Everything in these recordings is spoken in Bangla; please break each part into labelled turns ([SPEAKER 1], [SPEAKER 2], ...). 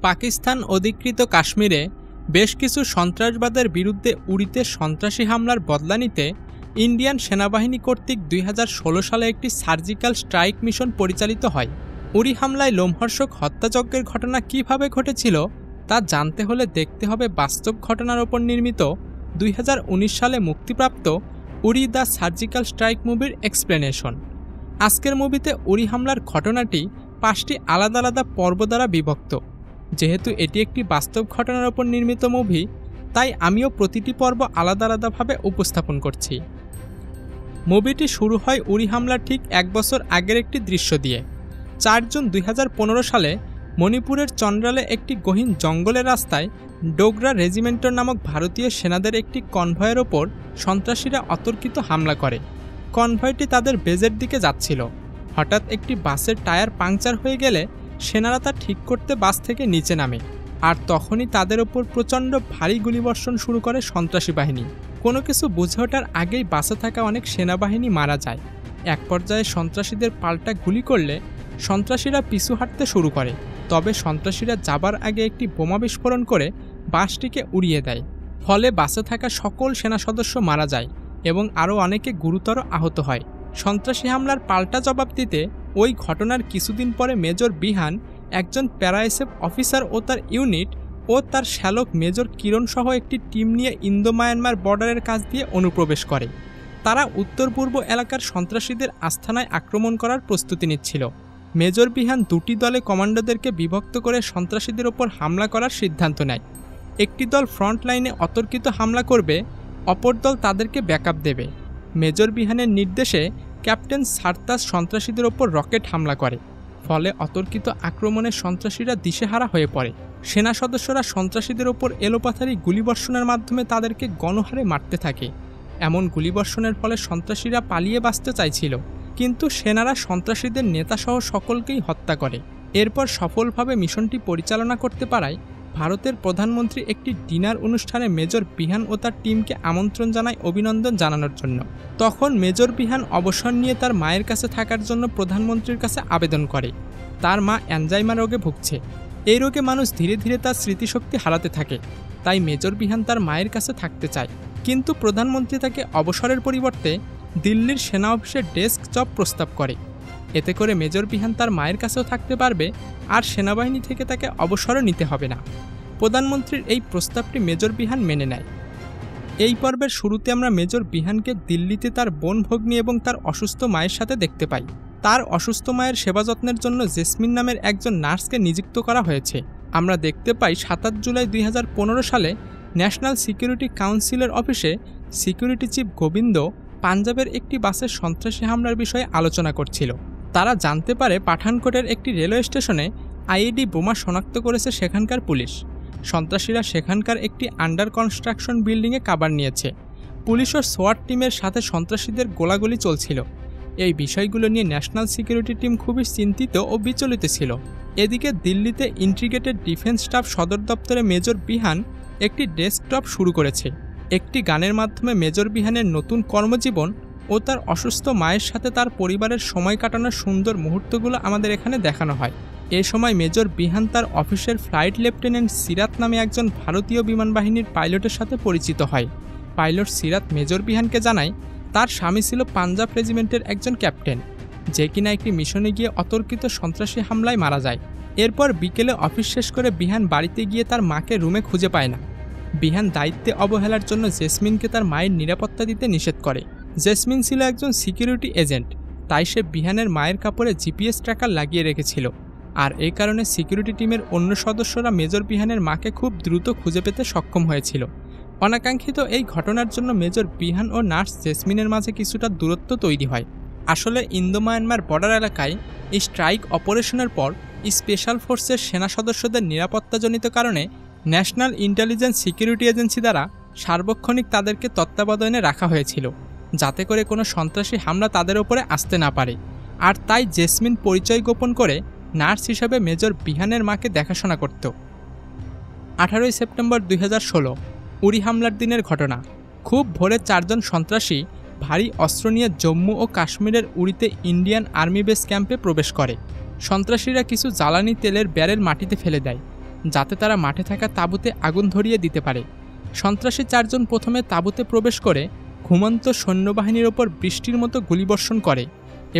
[SPEAKER 1] পাকিস্তান অধিকৃত কাশ্মীরে বেশ কিছু সন্ত্রাসবাদের বিরুদ্ধে উড়িতে সন্ত্রাসী হামলার বদলা নিতে ইন্ডিয়ান সেনাবাহিনী কর্তৃক ২০১৬ সালে একটি সার্জিক্যাল স্ট্রাইক মিশন পরিচালিত হয়। উরি হামলায় লোমহর্ষক হত্যাযজ্ঞের ঘটনা কিভাবে ঘটেছিল তা জানতে হলে দেখতে হবে বাস্তব ঘটনার ওপর নির্মিত ২০১৯ সালে মুক্তিপ্রাপ্ত উরি দ্য সার্জিক্যাল স্ট্রাইক মুভির এক্সপ্লেনেশন। আজকের মুভিতে উরি হামলার ঘটনাটি ৫টি আলাদা আলাদা পর্ব দ্বারা বিভক্ত। যেহেতু এটি একটি বাস্তব ঘটনার ওপর নির্মিত মুভি, তাই আমিও প্রতিটি পর্ব আলাদা আলাদাভাবে উপস্থাপন করছি। মুভিটি শুরু হয় উরি হামলার ঠিক ১ বছর আগের একটি দৃশ্য দিয়ে। ৪ জুন ২০১৫ সালে মণিপুরের চন্দ্রালে একটি গহীন জঙ্গলের রাস্তায় ডোগরা রেজিমেন্টার নামক ভারতীয় সেনাদের একটি কনভয়ের ওপর সন্ত্রাসীরা অতর্কিত হামলা করে। কনভয়টি তাদের বেজের দিকে যাচ্ছিল। হঠাৎ একটি বাসের টায়ার পাংচার হয়ে গেলে সেনারা তা ঠিক করতে বাস থেকে নিচে নামে, আর তখনই তাদের ওপর প্রচণ্ড ভারী গুলিবর্ষণ শুরু করে সন্ত্রাসী বাহিনী। কোনো কিছু বুঝে ওঠার আগেই বাসে থাকা অনেক সেনাবাহিনী মারা যায়। এক পর্যায়ে সন্ত্রাসীদের পাল্টা গুলি করলে সন্ত্রাসীরা পিছু হাঁটতে শুরু করে। তবে সন্ত্রাসীরা যাবার আগে একটি বোমা বিস্ফোরণ করে বাসটিকে উড়িয়ে দেয়। ফলে বাসে থাকা সকল সেনা সদস্য মারা যায় এবং আরও অনেকে গুরুতর আহত হয়। সন্ত্রাসী হামলার পাল্টা জবাব দিতে ওই ঘটনার কিছুদিন পরে মেজর বিহান, একজন প্যারাএসএফ অফিসার ও তার ইউনিট ও তার শ্যালক মেজর কিরণ সহ একটি টিম নিয়ে ইন্দো মায়ানমার বর্ডারের কাছ দিয়ে অনুপ্রবেশ করে। তারা উত্তর পূর্ব এলাকার সন্ত্রাসীদের আস্তানায় আক্রমণ করার প্রস্তুতি নিচ্ছিল। মেজর বিহান দুটি দলে কমান্ডোদেরকে বিভক্ত করে সন্ত্রাসীদের ওপর হামলা করার সিদ্ধান্ত নেয়। একটি দল ফ্রন্ট লাইনে অতর্কিত হামলা করবে, অপর দল তাদেরকে ব্যাকআপ দেবে। মেজর বিহানের নির্দেশে ক্যাপ্টেন সারতাস সন্ত্রাসীদের ওপর রকেট হামলা করে। ফলে অতর্কিত আক্রমণে সন্ত্রাসীরা দিশেহারা হয়ে পড়ে। সেনা সদস্যরা সন্ত্রাসীদের ওপর এলোপাথারি গুলিবর্ষণের মাধ্যমে তাদেরকে গণহারে মারতে থাকে। এমন গুলিবর্ষণের ফলে সন্ত্রাসীরা পালিয়ে বাঁচতে চাইছিল, কিন্তু সেনারা সন্ত্রাসীদের নেতাসহ সকলকেই হত্যা করে। এরপর সফলভাবে মিশনটি পরিচালনা করতে পারায় ভারতের প্রধানমন্ত্রী একটি ডিনার অনুষ্ঠানে মেজর বিহান ও তার টিমকে আমন্ত্রণ জানায় অভিনন্দন জানানোর জন্য। তখন মেজর বিহান অবসর নিয়ে তার মায়ের কাছে থাকার জন্য প্রধানমন্ত্রীর কাছে আবেদন করে। তার মা অ্যানজাইমা রোগে ভুগছে। এই রোগে মানুষ ধীরে ধীরে তার স্মৃতিশক্তি হারাতে থাকে, তাই মেজর বিহান তার মায়ের কাছে থাকতে চায়। কিন্তু প্রধানমন্ত্রী তাকে অবসরের পরিবর্তে দিল্লির সেনা অফিসের ডেস্ক জব প্রস্তাব করে। এতে করে মেজর বিহান তার মায়ের কাছেও থাকতে পারবে, আর সেনাবাহিনী থেকে তাকে অবসরও নিতে হবে না। প্রধানমন্ত্রীর এই প্রস্তাবটি মেজর বিহান মেনে নেয়। এই পর্বের শুরুতে আমরা মেজর বিহানকে দিল্লিতে তার বোন ভগ্নী এবং তার অসুস্থ মায়ের সাথে দেখতে পাই। তার অসুস্থ মায়ের সেবা যত্নের জন্য জেসমিন নামের একজন নার্সকে নিযুক্ত করা হয়েছে। আমরা দেখতে পাই ৭ জুলাই ২০১৫ সালে ন্যাশনাল সিকিউরিটি কাউন্সিলের অফিসে সিকিউরিটি চিফ গোবিন্দ পাঞ্জাবের একটি বাসের সন্ত্রাসী হামলার বিষয়ে আলোচনা করছিল। তারা জানতে পারে পাঠানকোটের একটি রেলওয়ে স্টেশনে আইইডি বোমা শনাক্ত করেছে সেখানকার পুলিশ। সন্ত্রাসীরা সেখানকার একটি আন্ডার কনস্ট্রাকশন বিল্ডিংয়ে কাভার নিয়েছে। পুলিশ ও সোয়াট টিমের সাথে সন্ত্রাসীদের গোলাগুলি চলছিল। এই বিষয়গুলো নিয়ে ন্যাশনাল সিকিউরিটি টিম খুবই চিন্তিত ও বিচলিত ছিল। এদিকে দিল্লিতে ইন্টিগ্রেটেড ডিফেন্স স্টাফ সদর দপ্তরে মেজর বিহান একটি ডেস্কটপ শুরু করেছে। একটি গানের মাধ্যমে মেজর বিহানের নতুন কর্মজীবন ও তার অসুস্থ মায়ের সাথে তার পরিবারের সময় কাটানোর সুন্দর মুহূর্তগুলো আমাদের এখানে দেখানো হয়। এ সময় মেজর বিহান তার অফিসের ফ্লাইট লেফটেন্যান্ট সিরাত নামে একজন ভারতীয় বিমান বাহিনীর পাইলটের সাথে পরিচিত হয়। পাইলট সিরাত মেজর বিহানকে জানায় তার স্বামী ছিল পাঞ্জাব রেজিমেন্টের একজন ক্যাপ্টেন, যে কিনা একটি মিশনে গিয়ে অতর্কিত সন্ত্রাসী হামলায় মারা যায়। এরপর বিকেলে অফিস শেষ করে বিহান বাড়িতে গিয়ে তার মাকে রুমে খুঁজে পায় না। বিহান দায়িত্বে অবহেলার জন্য জেসমিনকে তার মায়ের নিরাপত্তা দিতে নিষেধ করে। জেসমিন ছিল একজন সিকিউরিটি এজেন্ট, তাই সে বিহানের মায়ের কাপড়ে জিপিএস ট্র্যাকার লাগিয়ে রেখেছিল, আর এই কারণে সিকিউরিটি টিমের অন্য সদস্যরা মেজর বিহানের মাকে খুব দ্রুত খুঁজে পেতে সক্ষম হয়েছিল। অনাকাঙ্ক্ষিত এই ঘটনার জন্য মেজর বিহান ও নার্স জেসমিনের মাঝে কিছুটা দূরত্ব তৈরি হয়। আসলে ইন্দো মায়ানমার বর্ডার এলাকায় এই স্ট্রাইক অপারেশনের পর স্পেশাল ফোর্সের সেনা সদস্যদের নিরাপত্তাজনিত কারণে ন্যাশনাল ইন্টেলিজেন্স সিকিউরিটি এজেন্সি দ্বারা সার্বক্ষণিক তাদেরকে তত্ত্বাবধানে রাখা হয়েছিল, যাতে করে কোনো সন্ত্রাসী হামলা তাদের ওপরে আসতে না পারে। আর তাই জেসমিন পরিচয় গোপন করে নার্স হিসেবে মেজর বিহানের মাকে দেখাশোনা করত। 18 সেপ্টেম্বর 2016 উরি হামলার দিনের ঘটনা। খুব ভোরে 4 জন সন্ত্রাসী ভারী অস্ত্র নিয়ে জম্মু ও কাশ্মীরের উরিতে ইন্ডিয়ান আর্মি বেস ক্যাম্পে প্রবেশ করে। সন্ত্রাসীরা কিছু জ্বালানি তেলের ব্যারেল মাটিতে ফেলে দেয়। যাতে তারা মাঠে থাকা তাঁবুতে আগুন ধরিয়ে দিতে পারে। সন্ত্রাসী 4 জন প্রথমে তাঁবুতে প্রবেশ করে ঘুমন্ত সৈন্যবাহিনীর ওপর বৃষ্টির মতো গুলিবর্ষণ করে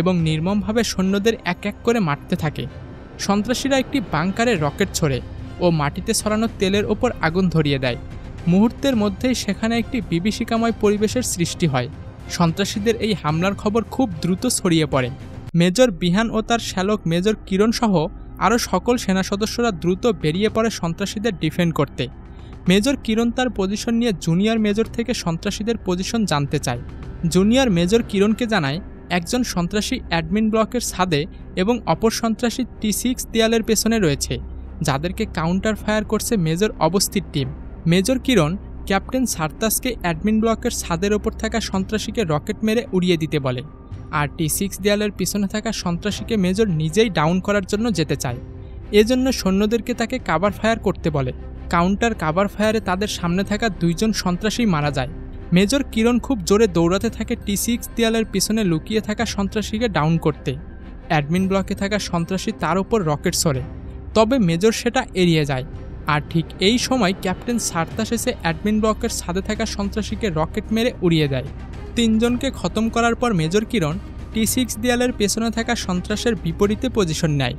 [SPEAKER 1] এবং নির্মমভাবে সৈন্যদের এক এক করে মারতে থাকে। সন্ত্রাসীরা একটি বাংকারে রকেট ছোড়ে ও মাটিতে ছড়ানো তেলের ওপর আগুন ধরিয়ে দেয়। মুহূর্তের মধ্যেই সেখানে একটি বিভীষিকাময় পরিবেশের সৃষ্টি হয়। সন্ত্রাসীদের এই হামলার খবর খুব দ্রুত ছড়িয়ে পড়ে। মেজর বিহান ও তার শ্যালক মেজর কিরণ সহ আরও সকল সেনা সদস্যরা দ্রুত বেরিয়ে পড়ে সন্ত্রাসীদের ডিফেন্ড করতে। মেজর কিরণ তার পজিশন নিয়ে জুনিয়র মেজর থেকে সন্ত্রাসীদের পজিশন জানতে চায়। জুনিয়র মেজর কিরণকে জানায় একজন সন্ত্রাসী অ্যাডমিন ব্লকের ছাদে এবং অপর সন্ত্রাসী T6 দেয়ালের পেছনে রয়েছে, যাদেরকে কাউন্টার ফায়ার করছে মেজর অবস্থির টিম। মেজর কিরণ ক্যাপ্টেন সার্তাসকে অ্যাডমিন ব্লকের ছাদের ওপর থাকা সন্ত্রাসীকে রকেট মেরে উড়িয়ে দিতে বলে, আর T6 দেয়ালের পিছনে থাকা সন্ত্রাসীকে মেজর নিজেই ডাউন করার জন্য যেতে চায়। এজন্য সৈন্যদেরকে তাকে কাভার ফায়ার করতে বলে। কাউন্টার কাভার ফায়ারে তাদের সামনে থাকা 2 জন সন্ত্রাসী মারা যায়। মেজর কিরণ খুব জোরে দৌড়াতে থাকে T6 দেয়ালের পিছনে লুকিয়ে থাকা সন্ত্রাসীকে ডাউন করতে। অ্যাডমিন ব্লকে থাকা সন্ত্রাসী তার উপর রকেট ছোড়ে, তবে মেজর সেটা এড়িয়ে যায়। আর ঠিক এই সময় ক্যাপ্টেন সার্তাস এসে অ্যাডমিন ব্লকের ছাদে থাকা সন্ত্রাসীকে রকেট মেরে উড়িয়ে দেয়। 3 জনকে খতম করার পর মেজর কিরণ T6 দেয়ালের পেছনে থাকা সন্ত্রাসের বিপরীতে পজিশন নেয়।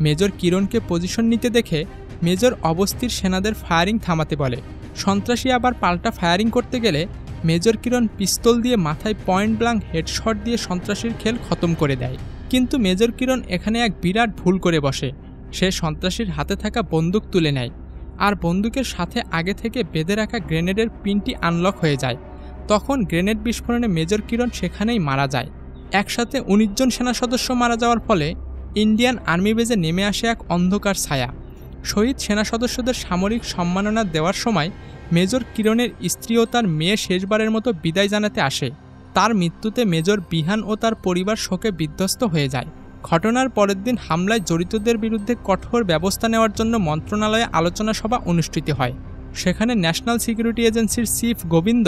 [SPEAKER 1] মেজর কিরণকে পজিশন নিতে দেখে মেজর অবস্থির সেনাদের ফায়ারিং থামাতে বলে। সন্ত্রাসী আবার পাল্টা ফায়ারিং করতে গেলে মেজর কিরণ পিস্তল দিয়ে মাথায় পয়েন্ট ব্ল্যাঙ্ক হেডশট দিয়ে সন্ত্রাসীর খেল খতম করে দেয়। কিন্তু মেজর কিরণ এখানে এক বিরাট ভুল করে বসে। সে সন্ত্রাসীর হাতে থাকা বন্দুক তুলে নেয়, আর বন্দুকের সাথে আগে থেকে বেঁধে রাখা গ্রেনেডের পিনটি আনলক হয়ে যায়। তখন গ্রেনেড বিস্ফোরণে মেজর কিরণ সেখানেই মারা যায়। একসাথে 19 জন সেনা সদস্য মারা যাওয়ার ফলে ইন্ডিয়ান আর্মি বেজে নেমে আসে এক অন্ধকার ছায়া। শহীদ সেনা সদস্যদের সামরিক সম্মাননা দেওয়ার সময় মেজর কিরণের স্ত্রী ও তার মেয়ে শেষবারের মতো বিদায় জানাতে আসে। তার মৃত্যুতে মেজর বিহান ও তার পরিবার শোকে বিধ্বস্ত হয়ে যায়। ঘটনার পরের দিন হামলায় জড়িতদের বিরুদ্ধে কঠোর ব্যবস্থা নেওয়ার জন্য মন্ত্রণালয়ে আলোচনা সভা অনুষ্ঠিত হয়। সেখানে ন্যাশনাল সিকিউরিটি এজেন্সির চিফ গোবিন্দ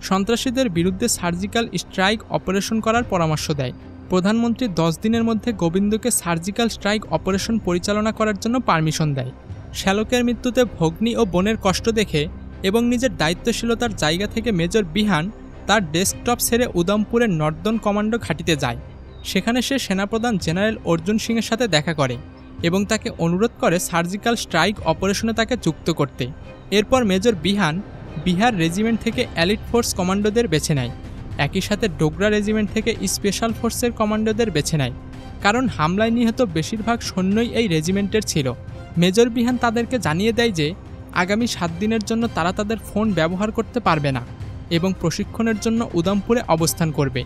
[SPEAKER 1] সন্ত্রাসীদের বিরুদ্ধে সার্জিক্যাল স্ট্রাইক অপারেশন করার পরামর্শ দেয়। প্রধানমন্ত্রী 10 দিনের মধ্যে গোবিন্দকে সার্জিক্যাল স্ট্রাইক অপারেশন পরিচালনা করার জন্য পারমিশন দেয়। শ্যালকের মৃত্যুতে ভগ্নী ও বোনের কষ্ট দেখে এবং নিজের দায়িত্বশীলতার জায়গা থেকে মেজর বিহান তার ডেস্কটপ ছেড়ে উদমপুরের নর্দন কমান্ডো ঘাঁটিতে যায়। সেখানে সে সেনাপ্রধান জেনারেল অর্জুন সিংয়ের সাথে দেখা করে এবং তাকে অনুরোধ করে সার্জিক্যাল স্ট্রাইক অপারেশনে তাকে যুক্ত করতে। এরপর মেজর বিহান বিহার রেজিমেন্ট থেকে এলিট ফোর্স কমান্ডোদের বেছে নেয়। একই সাথে ডোগরা রেজিমেন্ট থেকে স্পেশাল ফোর্সের কমান্ডোদের বেছে নেয়, কারণ হামলায় নিহত বেশিরভাগ সৈন্যই এই রেজিমেন্টের ছিল। মেজর বিহান তাদেরকে জানিয়ে দেয় যে আগামী 7 দিনের জন্য তারা তাদের ফোন ব্যবহার করতে পারবে না এবং প্রশিক্ষণের জন্য উদমপুরে অবস্থান করবে,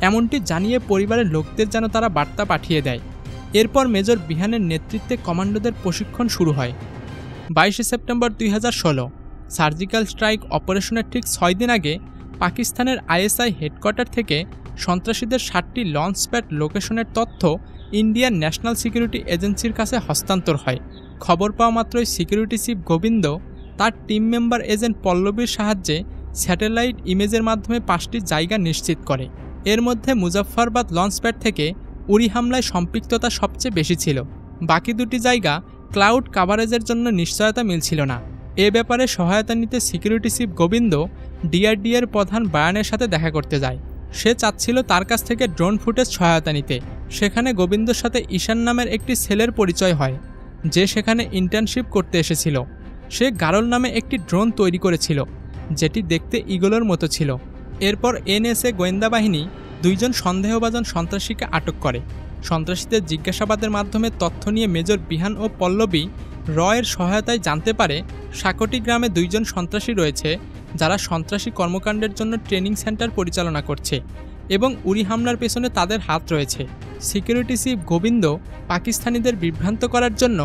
[SPEAKER 1] এমনটি জানিয়ে পরিবারের লোকদের যেন তারা বার্তা পাঠিয়ে দেয়। এরপর মেজর বিহানের নেতৃত্বে কমান্ডোদের প্রশিক্ষণ শুরু হয়। 22 সেপ্টেম্বর 2016 সার্জিক্যাল স্ট্রাইক অপারেশনের ঠিক 6 দিন আগে পাকিস্তানের ISI হেডকোয়ার্টার থেকে সন্ত্রাসীদের 7টি লঞ্চপ্যাড লোকেশনের তথ্য ইন্ডিয়ান ন্যাশনাল সিকিউরিটি এজেন্সির কাছে হস্তান্তর হয়। খবর পাওয়া মাত্রই সিকিউরিটি চিফ গোবিন্দ তার টিম মেম্বার এজেন্ট পল্লবীর সাহায্যে স্যাটেলাইট ইমেজের মাধ্যমে 5টি জায়গা নিশ্চিত করে। এর মধ্যে মুজাফফরবাদ লঞ্চপ্যাড থেকে উড়ি হামলায় সম্পৃক্ততা সবচেয়ে বেশি ছিল। বাকি 2টি জায়গা ক্লাউড কাভারেজের জন্য নিশ্চয়তা মিলছিল না। এ ব্যাপারে সহায়তা নিতে সিকিউরিটি চিফ গোবিন্দ DRDA-এর প্রধান বায়ানের সাথে দেখা করতে যায়। সে চাচ্ছিল তার কাছ থেকে ড্রোন ফুটেজ সহায়তা নিতে। সেখানে গোবিন্দর সাথে ঈশান নামের একটি ছেলের পরিচয় হয়, যে সেখানে ইন্টার্নশিপ করতে এসেছিল। সে গারল নামে একটি ড্রোন তৈরি করেছিল, যেটি দেখতে ইগলের মতো ছিল। এরপর NSA গোয়েন্দা বাহিনী 2 জন সন্দেহভাজন সন্ত্রাসীকে আটক করে। সন্ত্রাসীদের জিজ্ঞাসাবাদের মাধ্যমে তথ্য নিয়ে মেজর বিহান ও পল্লবী রয়ের সহায়তায় জানতে পারে সাকটি গ্রামে 2 জন সন্ত্রাসী রয়েছে, যারা সন্ত্রাসী কর্মকাণ্ডের জন্য ট্রেনিং সেন্টার পরিচালনা করছে এবং উড়ি হামলার পেছনে তাদের হাত রয়েছে। সিকিউরিটি চিফ গোবিন্দ পাকিস্তানিদের বিভ্রান্ত করার জন্য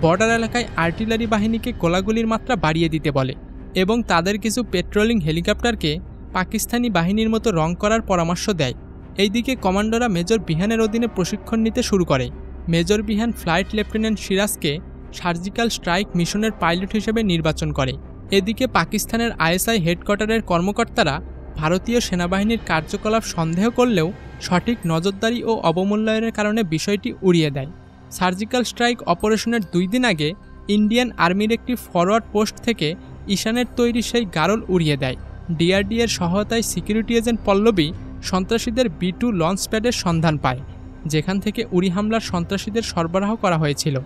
[SPEAKER 1] বর্ডার এলাকায় আর্টিলারি বাহিনীকে গোলাগুলির মাত্রা বাড়িয়ে দিতে বলে এবং তাদের কিছু পেট্রোলিং হেলিকপ্টারকে পাকিস্তানি বাহিনীর মতো রং করার পরামর্শ দেয়। এইদিকে কমান্ডোরা মেজর বিহানের অধীনে প্রশিক্ষণ নিতে শুরু করে। মেজর বিহান ফ্লাইট লেফটেন্যান্ট সিরাজকে সার্জিক্যাল স্ট্রাইক মিশনের পাইলট হিসেবে নির্বাচন করে। এদিকে পাকিস্তানের ISI হেডকোয়ার্টারের কর্মকর্তারা ভারতীয় সেনাবাহিনীর কার্যকলাপ সন্দেহ করলেও সঠিক নজরদারি ও অবমূল্যায়নের কারণে বিষয়টি উড়িয়ে দেয়। সার্জিক্যাল স্ট্রাইক অপারেশনের 2 দিন আগে ইন্ডিয়ান আর্মির একটি ফরওয়ার্ড পোস্ট থেকে ঈশানের তৈরি সেই গারল উড়িয়ে দেয়। ডিআরডিএর সহায়তায় সিকিউরিটি এজেন্ট পল্লবী সন্ত্রাসীদের B2 লঞ্চ প্যাডের সন্ধান পায়, যেখান থেকে উড়ি হামলার সন্ত্রাসীদের সরবরাহ করা হয়েছিল।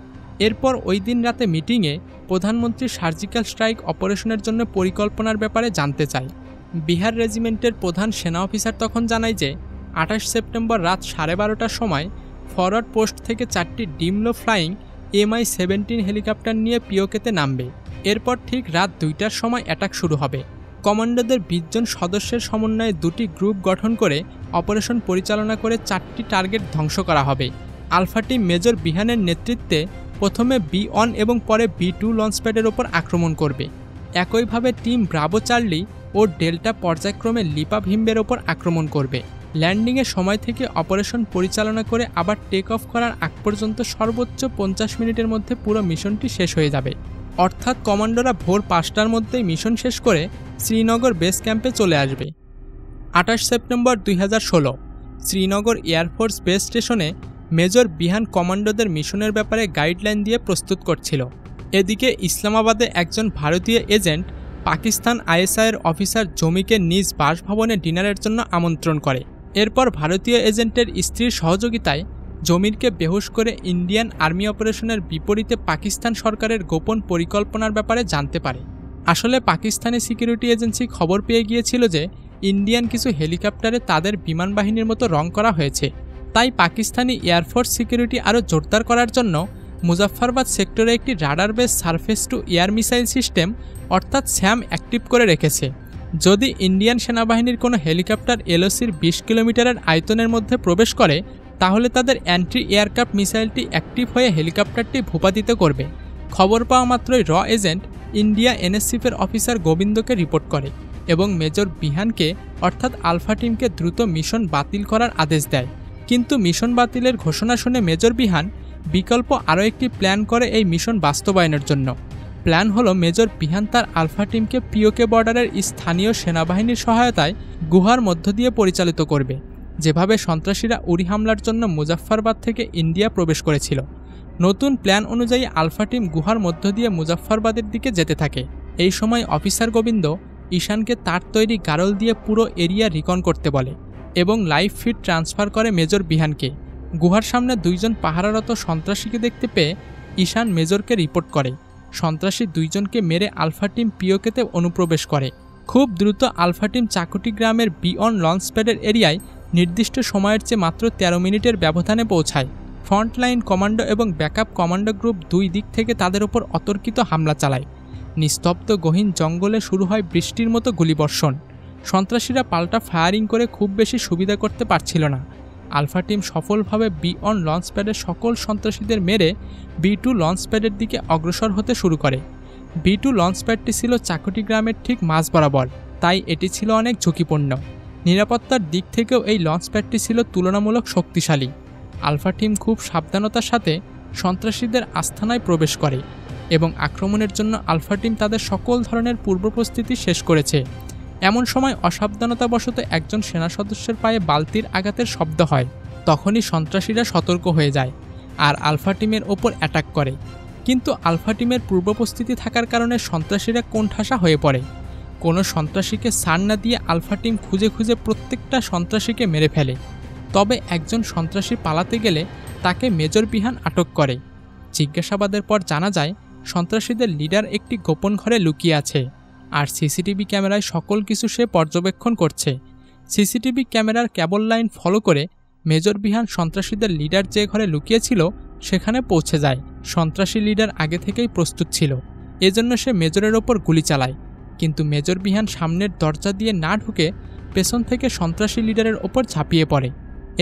[SPEAKER 1] এরপর ওই দিন রাতে মিটিংয়ে প্রধানমন্ত্রী সার্জিক্যাল স্ট্রাইক অপারেশনের জন্য পরিকল্পনার ব্যাপারে জানতে চায়। বিহার রেজিমেন্টের প্রধান সেনা অফিসার তখন জানায় যে 28 সেপ্টেম্বর রাত 12:30টার সময় ফরওয়ার্ড পোস্ট থেকে 4টি ডিমলো ফ্লাইং MI-17 হেলিকপ্টার নিয়ে পিওকেতে নামবে। এরপর ঠিক রাত 2টার সময় অ্যাটাক শুরু হবে। কমান্ডোদের 20 জন সদস্যের সমন্বয়ে 2টি গ্রুপ গঠন করে অপারেশন পরিচালনা করে 4টি টার্গেট ধ্বংস করা হবে। আলফা টিম মেজর বিহানের নেতৃত্বে প্রথমে B1 এবং পরে B2 লঞ্চপ্যাডের ওপর আক্রমণ করবে। একইভাবে টিম ব্রাভো চার্লি ও ডেল্টা পর্যায়ক্রমে লিপা ভিম্বের ওপর আক্রমণ করবে। ল্যান্ডিংয়ের সময় থেকে অপারেশন পরিচালনা করে আবার টেক অফ করার আগ পর্যন্ত সর্বোচ্চ 50 মিনিটের মধ্যে পুরো মিশনটি শেষ হয়ে যাবে। অর্থাৎ কমান্ডোরা ভোর 5টার মধ্যেই মিশন শেষ করে শ্রীনগর বেস ক্যাম্পে চলে আসবে। 28 সেপ্টেম্বর 2016 শ্রীনগর এয়ারফোর্স বেস স্টেশনে মেজর বিহান কমান্ডোদের মিশনের ব্যাপারে গাইডলাইন দিয়ে প্রস্তুত করছিল। এদিকে ইসলামাবাদে একজন ভারতীয় এজেন্ট পাকিস্তান ISI-এর অফিসার জমিকে নিজ বাসভবনে ডিনারের জন্য আমন্ত্রণ করে। এরপর ভারতীয় এজেন্টের স্ত্রীর সহযোগিতায় জমিরকে বেহুশ করে ইন্ডিয়ান আর্মি অপারেশনের বিপরীতে পাকিস্তান সরকারের গোপন পরিকল্পনার ব্যাপারে জানতে পারে। আসলে পাকিস্তানি সিকিউরিটি এজেন্সি খবর পেয়ে গিয়েছিল যে ইন্ডিয়ান কিছু হেলিকপ্টারে তাদের বিমান বাহিনীর মতো রং করা হয়েছে। তাই পাকিস্তানি এয়ারফোর্স সিকিউরিটি আরও জোরদার করার জন্য মুজাফফরবাদ সেক্টরে একটি radar base surface two air missile system অর্থাৎ SAM অ্যাক্টিভ করে রেখেছে। যদি ইন্ডিয়ান সেনাবাহিনীর কোনো হেলিকপ্টার LOCর 20 কিলোমিটারের আয়তনের মধ্যে প্রবেশ করে তাহলে তাদের অ্যান্টি এয়ারক্রাফট মিসাইলটি অ্যাক্টিভ হয়ে হেলিকপ্টারটি ভূপাতিত করবে। খবর পাওয়া মাত্রই র এজেন্ট ইন্ডিয়া NSCFের অফিসার গোবিন্দকে রিপোর্ট করে এবং মেজর বিহানকে অর্থাৎ আলফা টিমকে দ্রুত মিশন বাতিল করার আদেশ দেয়। কিন্তু মিশন বাতিলের ঘোষণা শুনে মেজর বিহান বিকল্প আরও একটি প্ল্যান করে এই মিশন বাস্তবায়নের জন্য। প্ল্যান হলো মেজর বিহান তার আলফা টিমকে পিওকে বর্ডারের স্থানীয় সেনাবাহিনীর সহায়তায় গুহার মধ্য দিয়ে পরিচালিত করবে, যেভাবে সন্ত্রাসীরা উড়ি হামলার জন্য মুজাফফরবাদ থেকে ইন্ডিয়া প্রবেশ করেছিল। নতুন প্ল্যান অনুযায়ী আলফা টিম গুহার মধ্য দিয়ে মুজাফফরবাদের দিকে যেতে থাকে। এই সময় অফিসার গোবিন্দ ঈশানকে তার তৈরি গারল দিয়ে পুরো এরিয়া রিকন করতে বলে এবং লাইভ ফিড ট্রান্সফার করে মেজর বিহানকে। গুহার সামনে 2 জন পাহারারত সন্ত্রাসীকে দেখতে পেয়ে ঈশান মেজরকে রিপোর্ট করে। সন্ত্রাসী 2 জনকে মেরে আলফা টিম পিওকেতে অনুপ্রবেশ করে। খুব দ্রুত আলফা টিম চাকুটি গ্রামের B1 লঞ্চপ্যাডের এরিয়ায় নির্দিষ্ট সময়ের চেয়ে মাত্র 13 মিনিটের ব্যবধানে পৌঁছায়। ফ্রন্টলাইন কমান্ডো এবং ব্যাকআপ কমান্ডো গ্রুপ 2 দিক থেকে তাদের ওপর অতর্কিত হামলা চালায়। নিস্তব্ধ গহীন জঙ্গলে শুরু হয় বৃষ্টির মতো গুলিবর্ষণ। সন্ত্রাসীরা পাল্টা ফায়ারিং করে খুব বেশি সুবিধা করতে পারছিল না। আলফা টিম সফলভাবে B1 লঞ্চপ্যাডের সকল সন্ত্রাসীদের মেরে B2 লঞ্চপ্যাডের দিকে অগ্রসর হতে শুরু করে। B2 লঞ্চপ্যাডটি ছিল চাকুটি গ্রামের ঠিক মাঝ বরাবর, তাই এটি ছিল অনেক ঝুঁকিপূর্ণ। নিরাপত্তার দিক থেকেও এই লঞ্চপ্যাডটি ছিল তুলনামূলক শক্তিশালী। আলফা টিম খুব সাবধানতার সাথে সন্ত্রাসীদের আস্তানায় প্রবেশ করে এবং আক্রমণের জন্য আলফা টিম তাদের সকল ধরনের পূর্ব প্রস্তুতি শেষ করেছে। এমন সময় অসাবধানতাবশত একজন সেনা সদস্যের পায়ে বালতির আঘাতের শব্দ হয়। তখনই সন্ত্রাসীরা সতর্ক হয়ে যায় আর আলফা টিমের ওপর অ্যাটাক করে। কিন্তু আলফা টিমের পূর্ব প্রস্তুতি থাকার কারণে সন্ত্রাসীরা কোণঠাসা হয়ে পড়ে। কোনো সন্ত্রাসীকে ছাড় না দিয়ে আলফা টিম খুঁজে খুঁজে প্রত্যেকটা সন্ত্রাসীকে মেরে ফেলে। তবে একজন সন্ত্রাসী পালাতে গেলে তাকে মেজর বিহান আটক করে। জিজ্ঞাসাবাদের পর জানা যায় সন্ত্রাসীদের লিডার একটি গোপন ঘরে লুকিয়ে আছে আর সিসিটিভি ক্যামেরায় সকল কিছু সে পর্যবেক্ষণ করছে। সিসিটিভি ক্যামেরার কেবল লাইন ফলো করে মেজর বিহান সন্ত্রাসীদের লিডার যে ঘরে লুকিয়েছিল সেখানে পৌঁছে যায়। সন্ত্রাসী লিডার আগে থেকেই প্রস্তুত ছিল, এজন্য সে মেজরের ওপর গুলি চালায়। কিন্তু মেজর বিহান সামনের দরজা দিয়ে না ঢুকে পেছন থেকে সন্ত্রাসী লিডারের ওপর ঝাঁপিয়ে পড়ে।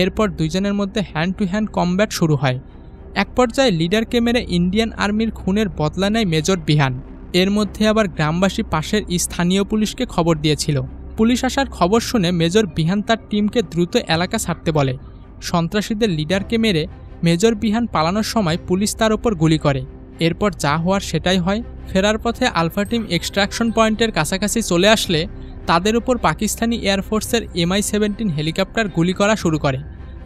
[SPEAKER 1] এরপর 2 জনের মধ্যে হ্যান্ড টু হ্যান্ড কমব্যাট শুরু হয়। এক পর্যায়ে লিডারকে মেরে ইন্ডিয়ান আর্মির খুনের বদলা নেয় মেজর বিহান। এর মধ্যে আবার গ্রামবাসী পাশের স্থানীয় পুলিশকে খবর দিয়েছিল। পুলিশ আসার খবর শুনে মেজর বিহান তার টিমকে দ্রুত এলাকা ছাড়তে বলে। সন্ত্রাসীদের লিডারকে মেরে মেজর বিহান পালানোর সময় পুলিশ তার ওপর গুলি করে। এরপর যা হওয়ার সেটাই হয়। ফেরার পথে আলফা টিম এক্সট্রাকশন পয়েন্টের কাছাকাছি চলে আসলে তাদের উপর পাকিস্তানি এয়ারফোর্সের MI-17 হেলিকপ্টার গুলি করা শুরু করে।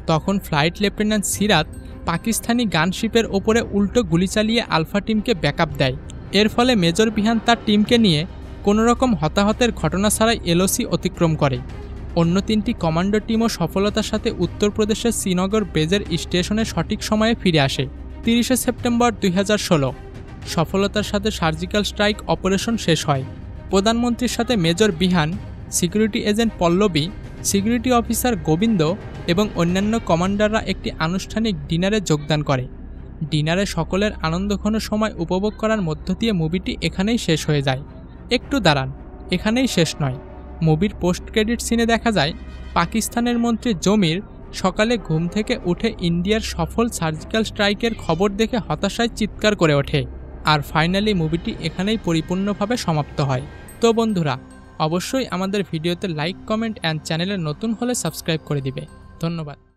[SPEAKER 1] তখন ফ্লাইট লেফটেন্যান্ট সিরাত পাকিস্তানি গানশিপের ওপরে উল্টো গুলি চালিয়ে আলফা টিমকে ব্যাকআপ দেয়। এর ফলে মেজর বিহান তার টিমকে নিয়ে কোনোরকম হতাহতের ঘটনা ছাড়াই এলওসি অতিক্রম করে। অন্য 3টি কমান্ডো টিমও সফলতার সাথে উত্তরপ্রদেশের শ্রীনগর বেজের স্টেশনে সঠিক সময়ে ফিরে আসে। 30 সেপ্টেম্বর 2016 সফলতার সাথে সার্জিক্যাল স্ট্রাইক অপারেশন শেষ হয়। প্রধানমন্ত্রীর সাথে major Bihan, security agent Pallavi, security officer Gobinda এবং অন্যান্য কমান্ডাররা একটি আনুষ্ঠানিক ডিনারে যোগদান করে। ডিনারে সকলের আনন্দঘন সময় উপভোগ করার মধ্য দিয়ে মুভিটি এখানেই শেষ হয়ে যায়। একটু দাঁড়ান, এখানেই শেষ নয়। মুভির পোস্ট ক্রেডিট সিনে দেখা যায় পাকিস্তানের মন্ত্রী জমির সকালে ঘুম থেকে উঠে ইন্ডিয়ার সফল সার্জিক্যাল স্ট্রাইকের খবর দেখে হতাশায় চিৎকার করে ওঠে। আর ফাইনালি মুভিটি এখানেই পরিপূর্ণভাবে সমাপ্ত হয়। তো বন্ধুরা, অবশ্যই আমাদের ভিডিওতে লাইক, কমেন্ট অ্যান্ড চ্যানেলে নতুন হলে সাবস্ক্রাইব করে দিবে। ধন্যবাদ।